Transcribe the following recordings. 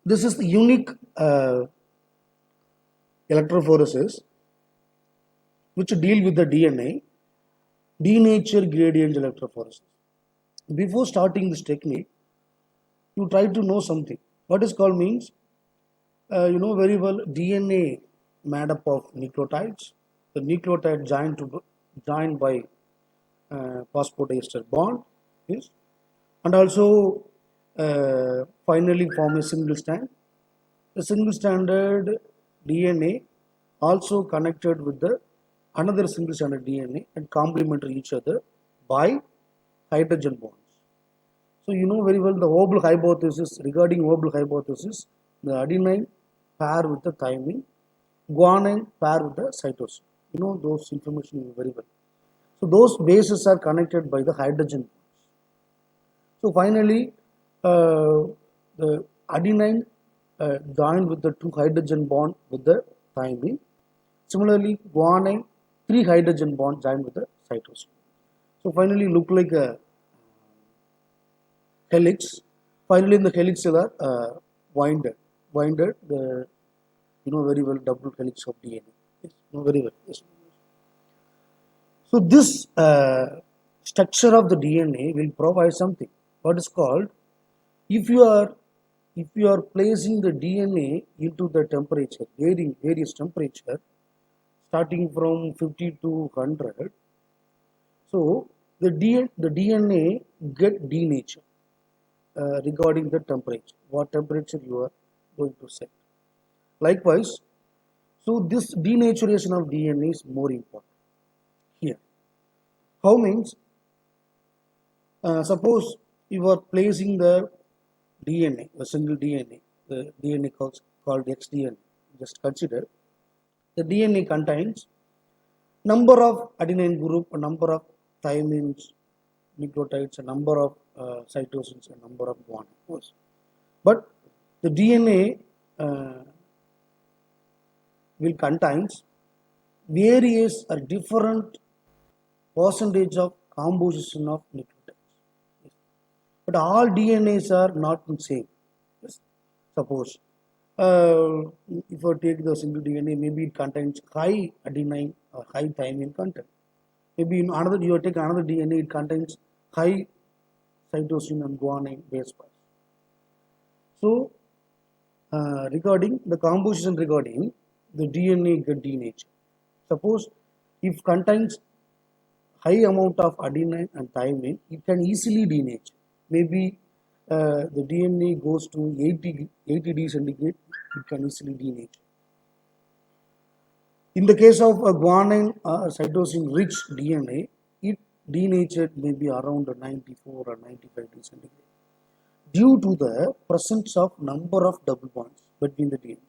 This is the unique electrophoresis which deal with the DNA, denature gradient electrophoresis. Before starting this technique, you try to know something. What is called means, you know very well, DNA made up of nucleotides. The nucleotide joined by phosphodiester bond, yes, and also finally form a single strand. The single stranded DNA also connected with the another single stranded DNA and complementary each other by hydrogen bonds. So you know very well the Obel hypothesis. Regarding Obel hypothesis, the adenine pair with the thymine, guanine pair with the cytosine. You know those information very well. So those bases are connected by the hydrogen bonds. So finally, the adenine joined with the two hydrogen bond with the thymine. Similarly, guanine, three hydrogen bond joined with the cytosine. So finally, look like a helix. Finally, in the helix are winded. Winded, the you know very well double helix of DNA. Yes, you know very well. Yes. So this structure of the DNA will provide something. What is called, if you are placing the DNA into the temperature, varying various temperature, starting from 50 to 100, so the DNA get denatured regarding the temperature, what temperature you are going to set. Likewise, so this denaturation of DNA is more important here. How means, suppose you are placing the DNA, a single DNA, the DNA called xDNA. Just consider the DNA contains number of adenine group, a number of thymines, nucleotides, a number of cytosines, a number of guanine. But the DNA will contains various or different percentage of composition of nucleotides. But all DNAs are not the same. Yes. Suppose if I take the single DNA, maybe it contains high adenine or high thymine content. Maybe in another, you take another DNA, it contains high cytosine and guanine base pairs. So, regarding the composition, regarding the DNA get denatured. Suppose if contains high amount of adenine and thymine, it can easily denature. Maybe the DNA goes to 80 degrees centigrade, it can easily denature. In the case of a guanine cytosine rich DNA, it denatured maybe around 94 or 95 degrees centigrade due to the presence of number of double bonds between the DNA.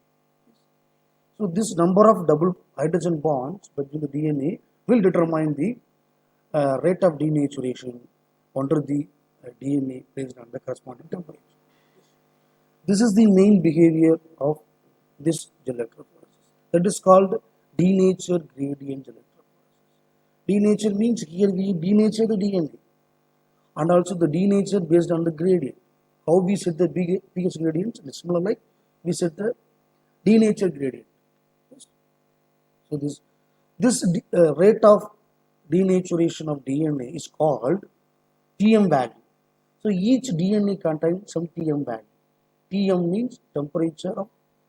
So this number of double hydrogen bonds between the DNA will determine the rate of denaturation under the DNA based on the corresponding temperature. This is the main behavior of this gel electrophoresis. That is called denature gradient gel electrophoresis. Denature means here we denature the DNA and also the denature based on the gradient. How we set the pH gradients? It's similar like we set the denature gradient. So this rate of denaturation of DNA is called Tm value. So each DNA contains some Tm value. Tm means temperature of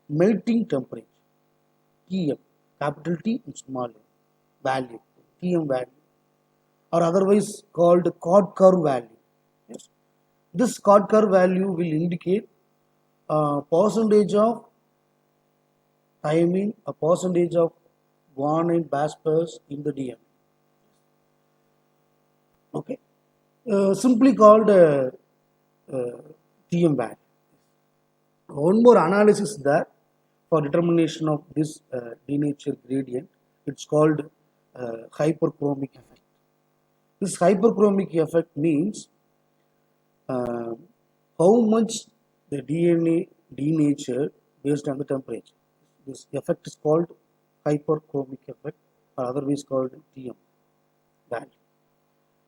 melting temperature. Tm, capital T and small m, value, Tm value, or otherwise called Cod curve value. Yes. This Cod curve value will indicate percentage of thymine, a percentage of guanine base pairs in the DNA. Okay, simply called Tm value. One more analysis there for determination of this denature gradient. It's called hyperchromic effect. This hyperchromic effect means how much the DNA denatured based on the temperature. This effect is called hyperchromic effect, or otherwise called Tm value.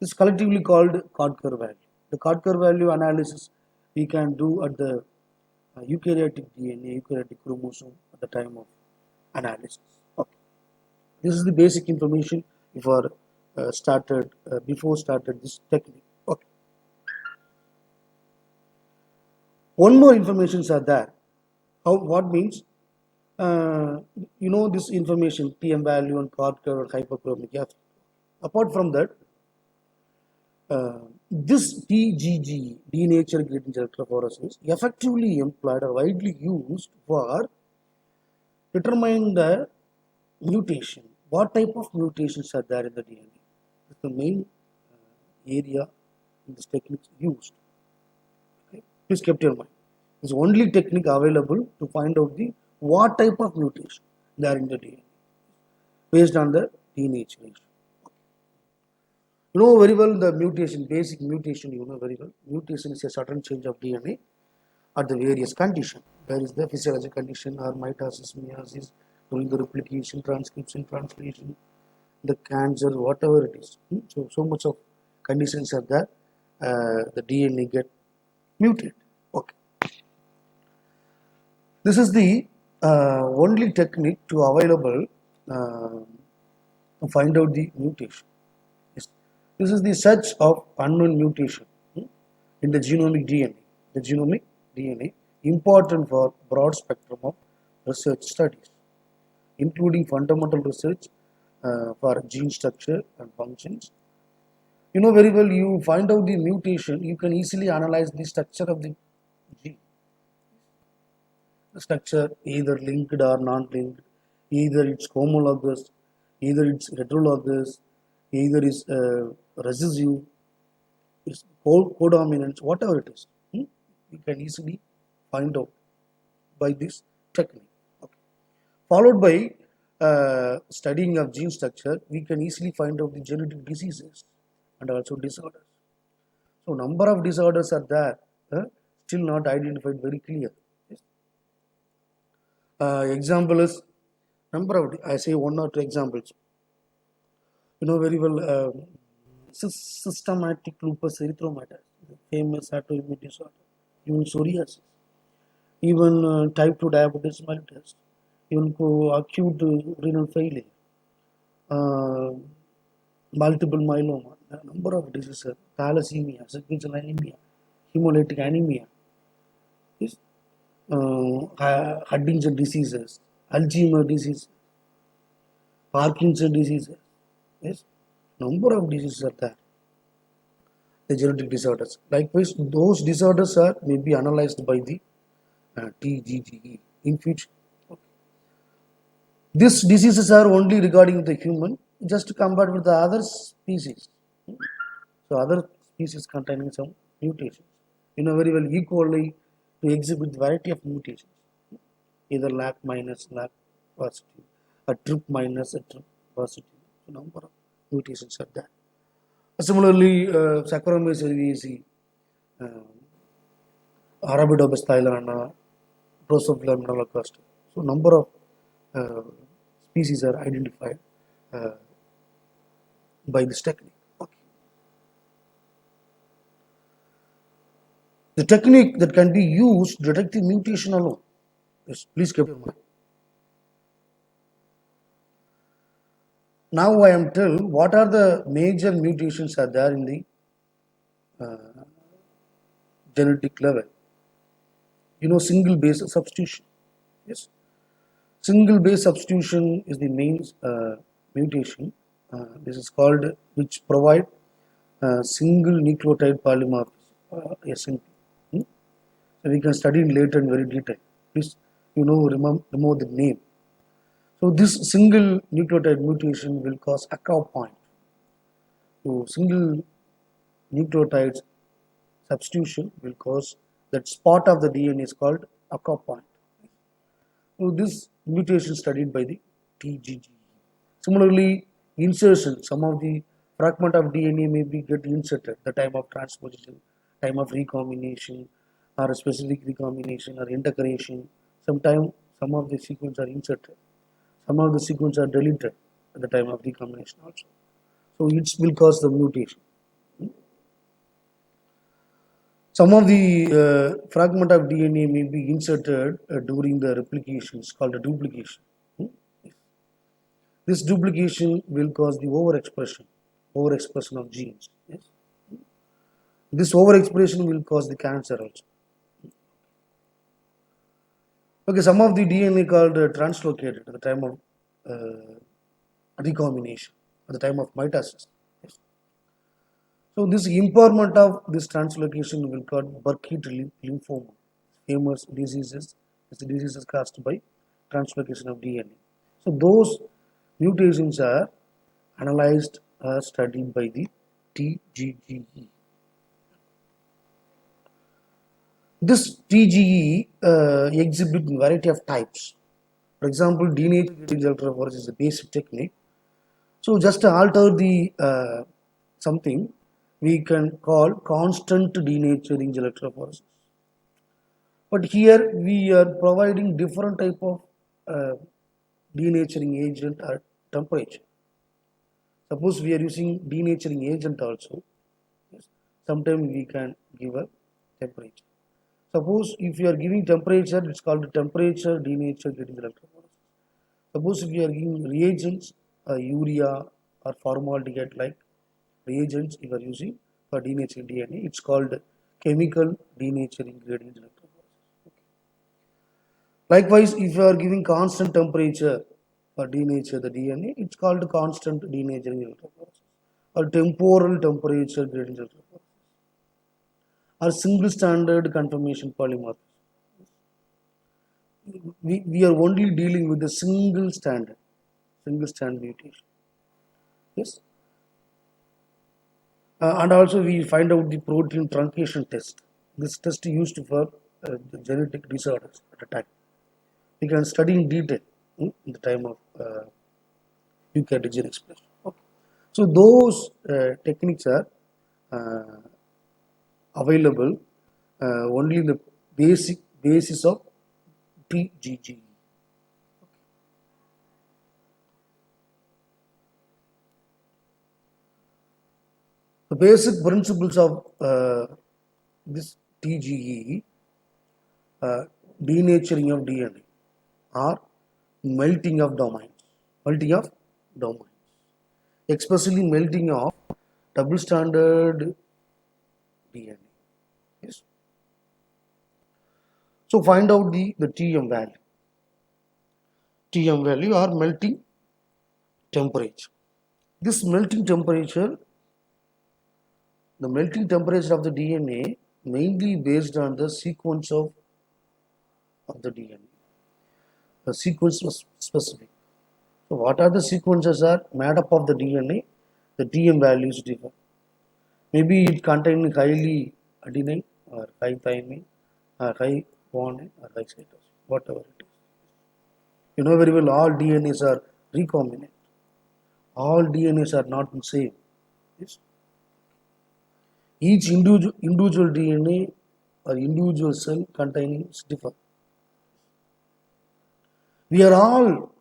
This is collectively called Cod curve value. The Cod curve value analysis we can do at the eukaryotic DNA, eukaryotic chromosome at the time of analysis. Okay. This is the basic information before started this technique. Okay. One more informations are there. What means this information TM value and Cork or hyperchromic. Yeah. Apart from that, this TGG, denatured gradient electrophoresis, effectively employed or widely used for determining the mutation. What type of mutations are there in the DNA? It's the main area in this technique used. Okay? Please keep your mind. It's only technique available to find out the what type of mutation there in the DNA based on the denaturation. You know very well the mutation, basic mutation, you know very well. Mutation is a sudden change of DNA at the various condition. There is the physiological condition or mitosis, meiosis, during the replication, transcription, translation, the cancer, whatever it is. So much of conditions are there. The DNA get mutated. Okay. This is the only technique to available to find out the mutation. Yes. This is the search of unknown mutation in the genomic DNA. The genomic DNA important for broad spectrum of research studies, including fundamental research for gene structure and functions. You know very well, you find out the mutation, you can easily analyze the structure of the gene. The structure either linked or non-linked, either it's homologous, either it's heterologous, either is recessive, is codominant, whatever it is. You can easily find out by this technique. Okay. Followed by studying of gene structure, we can easily find out the genetic diseases and also disorders. So number of disorders are there, still not identified very clear. Yes. Example is number of, I say one or two examples. You know very well, systematic lupus erythematosus, famous autoimmune disorder, even psoriasis, even type 2 diabetes mellitus, even acute renal failure, uh, multiple myeloma, a number of diseases, thalassemia, sickle cell anemia, hemolytic anemia, yes, Huntington diseases, Alzheimer's disease, Parkinson diseases, yes, number of diseases are there. The genetic disorders. Likewise, those disorders are may be analyzed by the TGGE in future. Okay. These diseases are only regarding the human, just compared with the other species. So other species containing some mutations. You know very well, E. coli to exhibit variety of mutations, either LAC minus, LAC positive, a TRP minus, a TRP positive. So number of mutations are there. Similarly, Saccharomyces cerevisiae, Arabidopsis thailandana, Drosophila melanogaster. So number of species are identified by this technique. Okay. The technique that can be used to detect the mutation alone. Yes, please keep in mind. Now I am tell what are the major mutations are there in the genetic level. You know, single base substitution. Yes, single base substitution is the main mutation. This is called, which provide single nucleotide polymorphism, SNP. So we can study in later in very detail. Please, remove the name. So this single nucleotide mutation will cause Akau point. So single nucleotides substitution will cause that spot of the DNA is called Akau point. So this mutation studied by the TGG. Similarly, insertion, some of the fragment of DNA may be get inserted the time of transposition, time of recombination, or a specific recombination or integration. Sometimes some of the sequences are inserted, some of the sequences are deleted at the time of recombination also. So it will cause the mutation. Some of the fragment of DNA may be inserted during the replication. It's called a duplication. Hmm? This duplication will cause the overexpression of genes. Yes? This overexpression will cause the cancer also. Okay, some of the DNA called translocated at the time of recombination, at the time of mitosis. Yes. So this impairment of this translocation will cause Burkitt lymphoma, famous diseases. This disease is caused by translocation of DNA. So those mutations are analyzed or studied by the TGGE. This TGE exhibit variety of types. For example, denaturing electrophoresis is a basic technique. So just to alter the something, we can call constant denaturing electrophoresis. But here we are providing different type of uh, denaturing agent at temperature. Suppose we are using denaturing agent also. Yes. Sometimes we can give a temperature. Suppose if you are giving temperature, it's called temperature denatured electrophoresis. Suppose if you are giving reagents, urea or formaldehyde like reagents you are using for denaturing DNA, it's called chemical denaturing gradient electrophoresis. Okay. Likewise, if you are giving constant temperature for denature the DNA, it's called constant denaturing electrophoresis or temporal temperature gradient electrophoresis or single standard conformation polymorphism. We are only dealing with the single standard mutation. Yes. And also we find out the protein truncation test. This test is used for the genetic disorders at a time. We can study in detail in the time of eukaryotic gene expression. Okay. So those techniques are uh, available only in the basis of TGG. The basic principles of this TGE, denaturing of DNA, or melting of domains, especially melting of double standard DNA. Yes. So find out the TM value. TM value or melting temperature. This melting temperature, the melting temperature of the DNA mainly based on the sequence of the DNA. The sequence was specific. So what are the sequences are made up of the DNA? The TM values differ. Maybe it contains highly adenine or high thymine or high guanine or high cytosine, whatever it is. You know very well all DNAs are recombinant. All DNAs are not the same. Yes. Each individual DNA or individual cell containing is different. We are all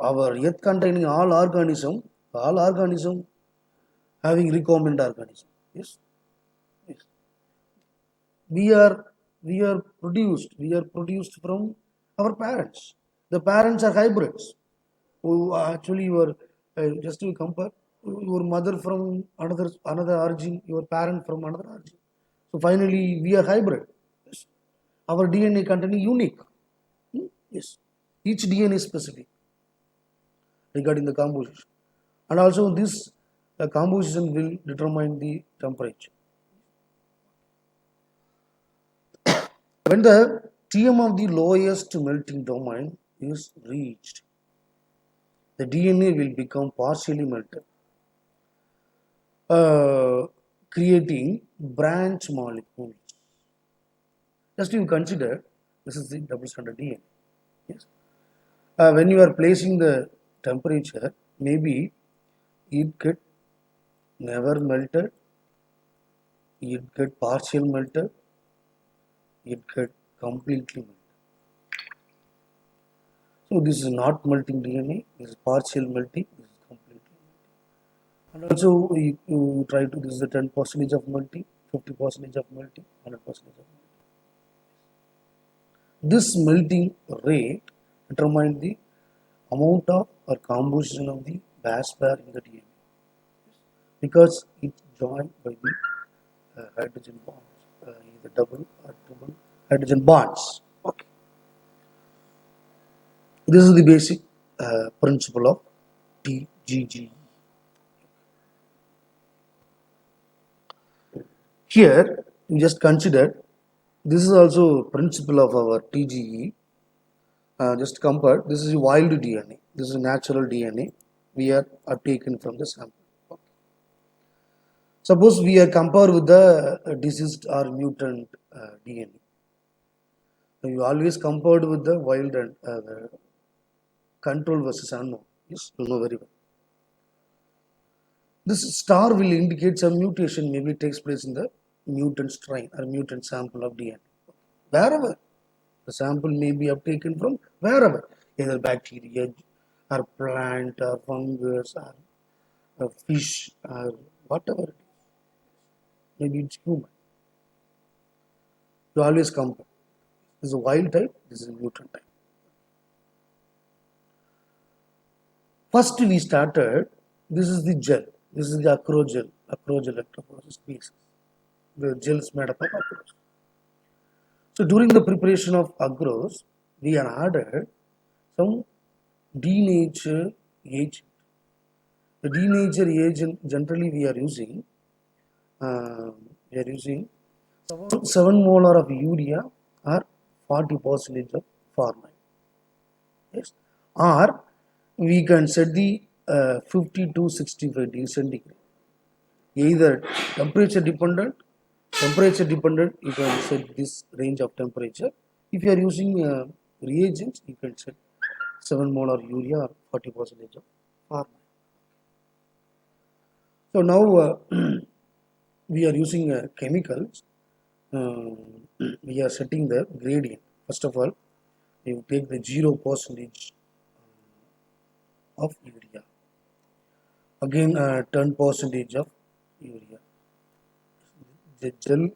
our earth containing all organism having recombinant organism. Yes, yes. We are we are produced from our parents. The parents are hybrids. Who actually were just to compare your mother from another origin, your parent from another origin. So finally, we are hybrid. Yes. Our DNA containing unique. Hmm? Yes, each DNA is specific regarding the composition, and also this composition will determine the temperature. When the TM of the lowest melting domain is reached, the DNA will become partially melted, uh, creating branch molecules. Just you consider this is the double stranded DNA. Yes. When you are placing the temperature, maybe it get never melted, it get partial melted, it get completely melted. So this is not melting DNA, this is partial melting, this is completely melting. And also you try to this is the 10% of melting, 50% of melting, 100% of melting. This melting rate determines the amount of or composition of the base pair in the DNA because it's joined by the hydrogen bonds, either double or triple hydrogen bonds. Okay. This is the basic principle of TGG. Here, we just consider this is also principle of our TGE. Just compare. This is wild DNA. This is natural DNA. We are taken from the sample. Okay. Suppose we are compared with the diseased or mutant DNA. You always compared with the wild and the control versus unknown. Yes, you know very well. This star will indicate some mutation maybe takes place in the mutant strain or mutant sample of DNA. Wherever the sample may be taken from, wherever, either bacteria or plant or fungus or a fish or whatever it is. Maybe it's human. You always compare. This is a wild type, this is a mutant type. First we started, this is the gel. This is the acrogel electrophoresis species. The gel is made up of agarose. So during the preparation of agarose, we are added some denature agent. The denature agent generally we are using 7 molar of urea or 40% of formalin. Yes. Or we can set the 50 to 65 degrees centigrade. Either temperature dependent, you can set this range of temperature. If you are using reagents, you can set 7 molar urea or 40% of formalin. So now we are using chemicals. We are setting the gradient. First of all, you take the 0% of urea. Again, 10% of urea. The gel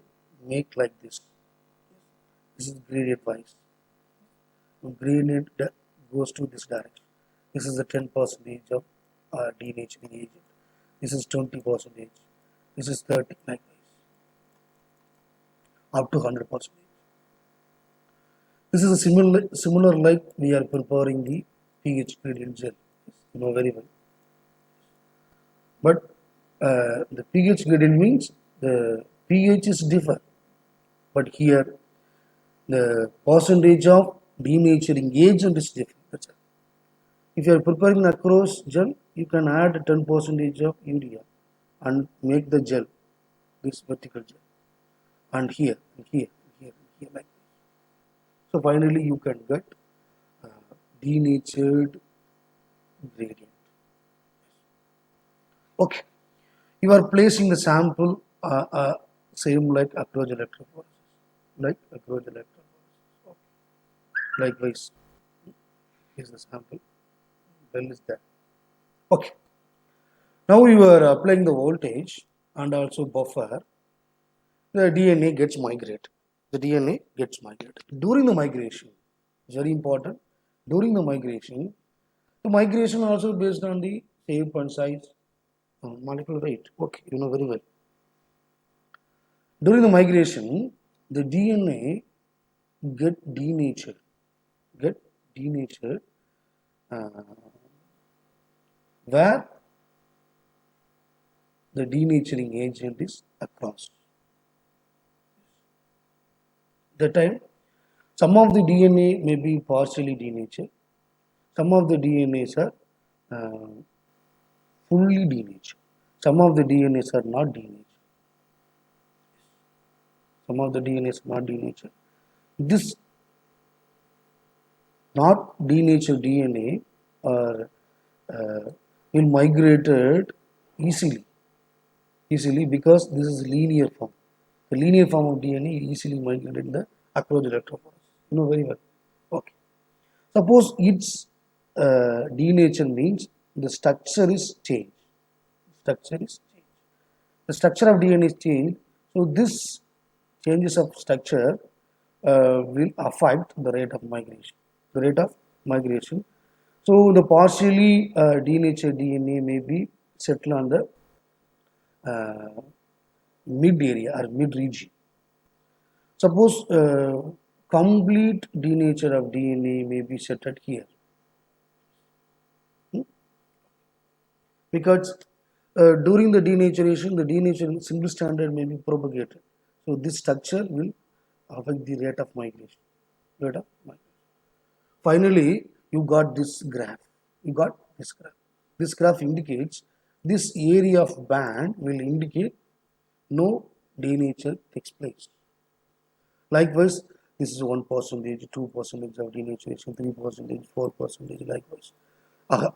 make like this. This is gradient wise. Gradient goes to this direction. This is the 10% of denaturing agent. This is 20%. This is 30, likewise, up to 100%. This is a similar like we are preparing the pH gradient gel. You know very well. But the pH gradient means the pH is different. But here the percentage of denaturing agent is different. That's it. If you are preparing across gel, you can add 10% of urea and make the gel, this vertical gel. And here, and here, and here, and here, like this. So finally you can get denatured gradient. Okay. You are placing the sample same like acrogel electrophoresis. Like acrogel electrophoresis. Okay. Likewise, here's the sample. Well is that. Okay. Now you are applying the voltage and also buffer. The DNA gets migrated. The DNA gets migrated. During the migration, very important. During the migration also based on the shape and size, molecular weight. Okay, you know very well. During the migration, the DNA get denatured. Where the denaturing agent is across. That time, some of the DNA may be partially denatured. Some of the DNAs are fully denatured. Some of the DNAs are not denatured. Some of the DNAs are not denatured. This not denatured DNA are will migrated easily because this is linear form. The linear form of DNA easily migrated in the acrogel electrophoresis. You know very well. Okay. Suppose its denature means the structure is changed. The structure of DNA is changed. So this changes of structure will affect the rate of migration. The rate of migration. So the partially denatured DNA may be settled on the uh, mid area or mid region. Suppose complete denature of DNA may be settled here. Hmm? Because during the denaturation, the denaturing single stranded may be propagated. So this structure will affect the rate of migration. Rate of migration. Finally, you got this graph. You got this graph. This graph indicates this area of band will indicate no denature takes place. Likewise, this is 1%, 2% of denaturation, 3%, 4%, likewise.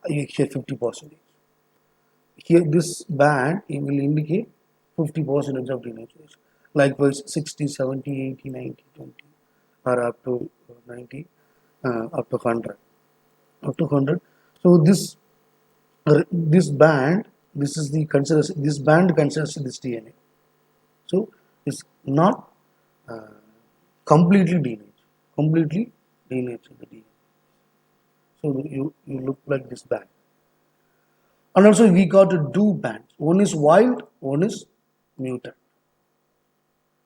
Here 50%. Here this band it will indicate 50% of denaturation. Likewise 60, 70, 80, 90, 20 or up to 90, up to 100. Up to 100. So this band, this is the considers this band considers this DNA. So it's not uh, completely denatured. Completely denatured the DNA. So you look like this band. And also we got two bands. One is wild, one is mutant.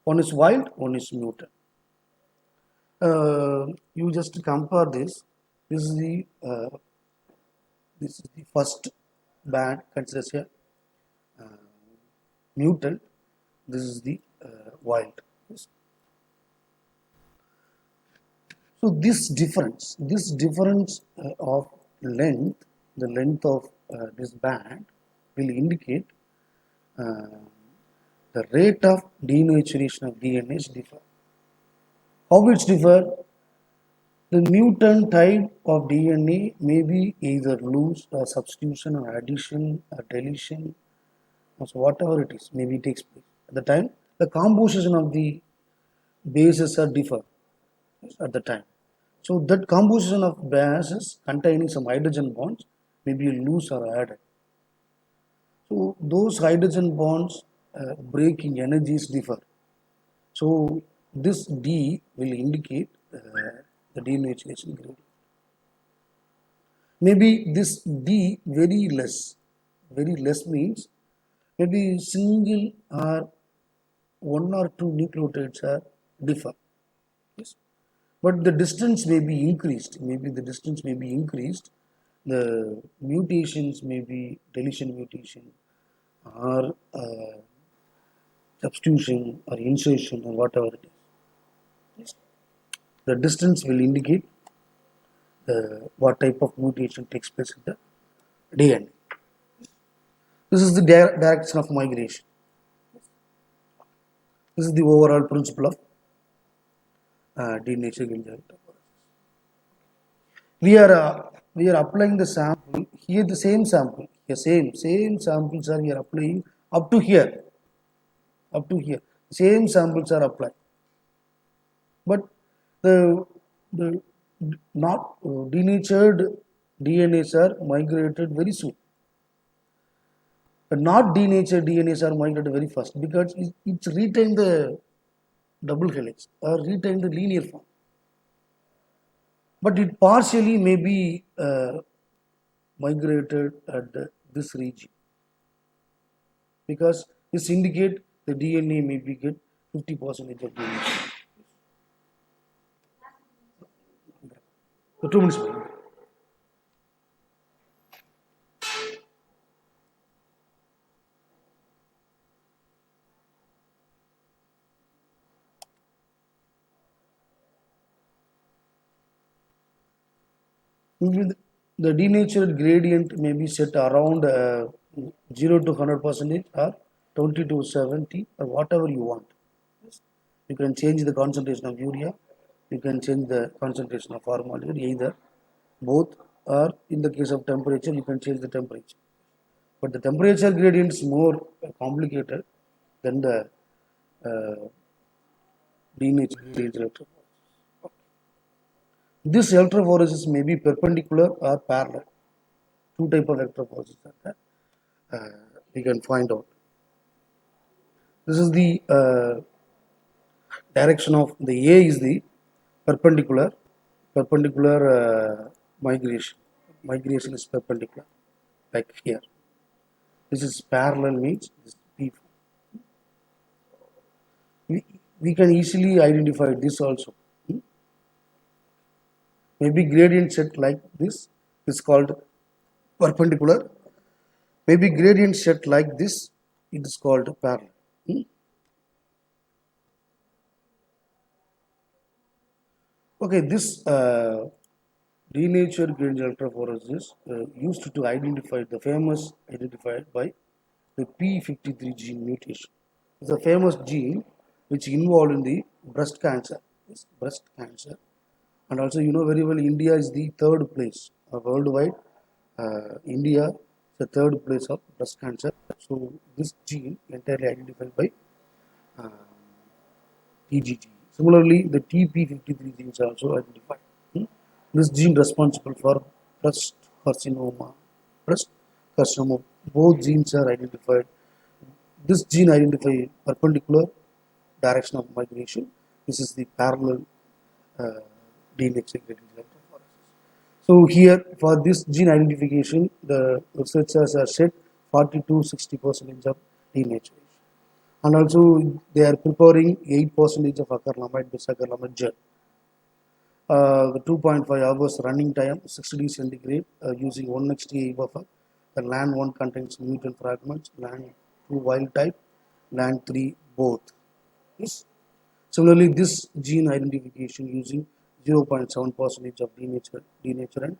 One is wild, one is mutant. You just compare this. This is the first band considers a mutant. This is the wild. So this difference of length, the length of this band will indicate uh, the rate of denaturation of DNA is differ. How it's differ? The mutant type of DNA may be either loose or substitution or addition or deletion, or so whatever it is, maybe it takes place. At the time, the composition of the bases are differ at the time. So that composition of bases containing some hydrogen bonds may be loose or added. So those hydrogen bonds breaking energies differ. So this D will indicate the denaturation gradient. Maybe this D very less means maybe single or one or two nucleotides are differ. Yes. But the distance may be increased. Maybe the distance may be increased. The mutations may be deletion mutation or substitution or insertion or whatever it is. Yes. The distance will indicate what type of mutation takes place in the DNA. This is the direction of migration. This is the overall principle of denaturing in the we are applying the sample here. The same sample, the same samples are we are applying up to here, up to here. Same samples are applied, but the not denatured DNAs are migrated very soon. But not denatured DNAs are migrated very fast because it's retain the double helix or retain the linear form. But it partially may be migrated at this region because this indicate the DNA may be get 50% of DNA. So 2 minutes. The denatured gradient may be set around 0 to 100% or 20 to 70 or whatever you want. You can change the concentration of urea, you can change the concentration of formaldehyde, either both, or in the case of temperature, you can change the temperature. But the temperature gradient is more complicated than the uh, denatured gradient. This electrophoresis may be perpendicular or parallel. Two type of electrophoresis are there. We can find out. This is the direction of the A is the migration. Migration is perpendicular, like here. This is parallel means this P. We can easily identify this also. Maybe gradient set like this is called perpendicular. Maybe gradient set like this, it is called parallel. Okay, this denatured gradient electrophoresis used to identify the famous identified by the P53 gene mutation. It's a famous gene which involved in the breast cancer. Yes, breast cancer. And also, you know very well, India is the third place worldwide. India is the third place of breast cancer. So this gene entirely identified by uh, TGG. Similarly, the TP53 genes are also identified. This gene responsible for breast carcinoma. Breast carcinoma. Both genes are identified. This gene identifies perpendicular direction of migration. This is the parallel DNA gradient electrophoresis. So here for this gene identification, the researchers have said 40 to 60% of denaturation. And also they are preparing 8% of acrylamide bisacrylamide gel. The 2.5 hours running time, 60 degrees centigrade, using 1xTA buffer. The LAN 1 contains mutant fragments, LAN 2 wild type, LAN 3 both. Yes. Similarly, this gene identification using 0.7% of denaturant,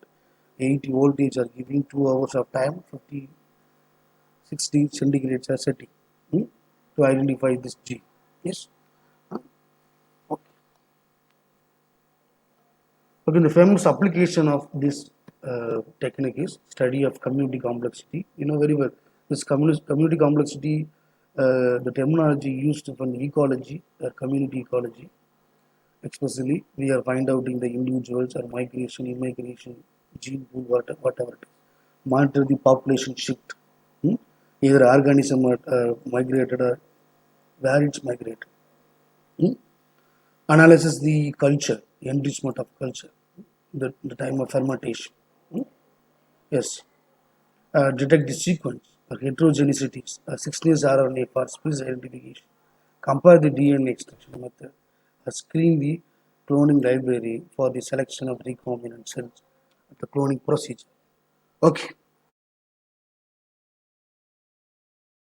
80 voltage are giving 2 hours of time, 56 degrees centigrade setting to identify this gene. Yes. Okay. Again, the famous application of this technique is study of community complexity. You know very well, this community complexity, the terminology used from ecology, community ecology. Especially, we are find out in the individuals or migration, immigration, gene pool, whatever it is. Monitor the population shift. Either organism migrated or where it's migrated. Hmm? Analysis the culture, enrichment of culture, the time of fermentation. Hmm? Yes. Detect the sequence, heterogeneities, 16 RNA for species identification. Compare the DNA extraction method. Screen the cloning library for the selection of recombinant cells. The cloning procedure. Okay.